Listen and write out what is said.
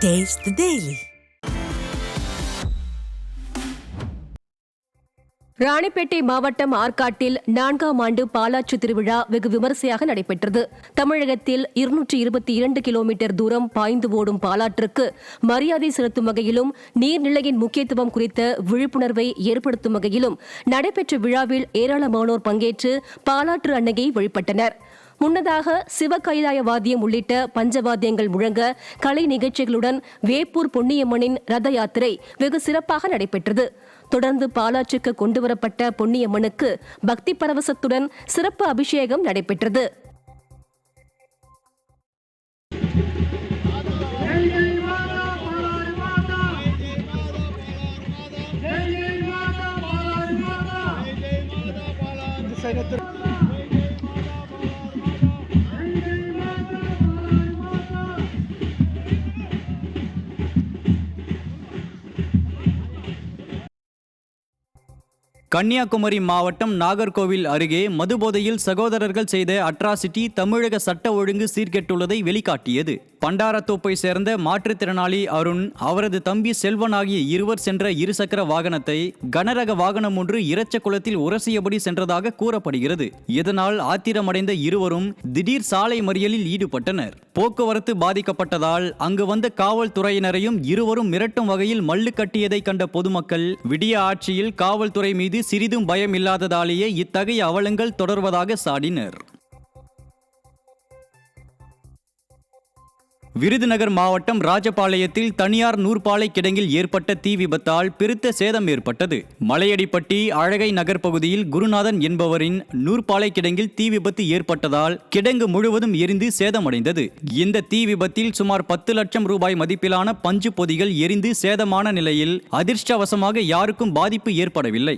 Taste the Daily. Ranipet மாவட்டம் ஆற்காட்டில் 4ஆம் ஆண்டு பாலாற்று திருவிழா வெகு விமரிசையாக நடைபெற்றது. தமிழகத்தில் 222 கிலோமீட்டர் தூரம் பாய்ந்து ஓடும் பாலாற்றுக்கு மரியாதை செலுத்தும் வகையிலும் நீர்நிலையின் முக்கியத்துவம் குறித்த விழிப்புணர்வை ஏற்படுத்தும் வகையிலும் நடைபெற்ற விழாவில் ஏராளமானோர் பங்கேற்று பாலாற்று அன்னையை வழிபட்டனர். முன்னதாக சிவ கைலாய வாத்தியம் உள்ளிட்ட பஞ்சவாத்தியங்கள் முழங்க கலை நிகழ்ச்சிகளுடன் வேப்பூர் பொன்னியம்மனின் ரத யாத்திரை வெகு சிறப்பாக நடைபெற்றது. தொடர்ந்து பாலாற்றுக்கு கொண்டுவரப்பட்ட பொன்னியம்மனுக்கு பக்தி பரவசத்துடன் சிறப்பு அபிஷேகம் நடைபெற்றது. கன்னியாகுமரி மாவட்டம் நாகர்கோவில் அருகே மதுபோதையில் சகோதரர்கள் செய்த அட்ராசிட்டி தமிழக சட்ட ஒழுங்கு சீர்கெட்டுள்ளதை வெளிக்காட்டியது. பண்டாரத்தோப்பை சேர்ந்த மாற்றுத்திறனாளி அருண், அவரது தம்பி செல்வன் ஆகிய இருவர் சென்ற இருசக்கர வாகனத்தை கனரக வாகனம் ஒன்று இறச்சக்குளத்தில் உரசியபடி சென்றதாக கூறப்படுகிறது. இதனால் ஆத்திரமடைந்த இருவரும் திடீர் சாலை மறியலில் ஈடுபட்டனர். போக்குவரத்து பாதிக்கப்பட்டதால் அங்கு வந்த காவல்துறையினரையும் இருவரும் மிரட்டும் வகையில் மல்லு கட்டியதை கண்ட பொதுமக்கள் விடிய ஆட்சியில் காவல்துறை மீது சிறிதும் பயம் இல்லாததாலேயே இத்தகைய அவலங்கள் தொடர்வதாக சாடினர். விருதுநகர் மாவட்டம் ராஜபாளையத்தில் தனியார் நூற்பாலை கிடங்கில் ஏற்பட்ட தீ விபத்தால் பெருத்த சேதம் ஏற்பட்டது. மலையடிப்பட்டி அழகை நகர் பகுதியில் குருநாதன் என்பவரின் நூற்பாலை கிடங்கில் தீ விபத்து ஏற்பட்டதால் கிடங்கு முழுவதும் எரிந்து சேதமடைந்தது. இந்த தீ விபத்தில் சுமார் 10 லட்சம் ரூபாய் மதிப்பிலான பஞ்சு பொதிகள் எரிந்து சேதமான நிலையில் அதிர்ஷ்டவசமாக யாருக்கும் பாதிப்பு ஏற்படவில்லை.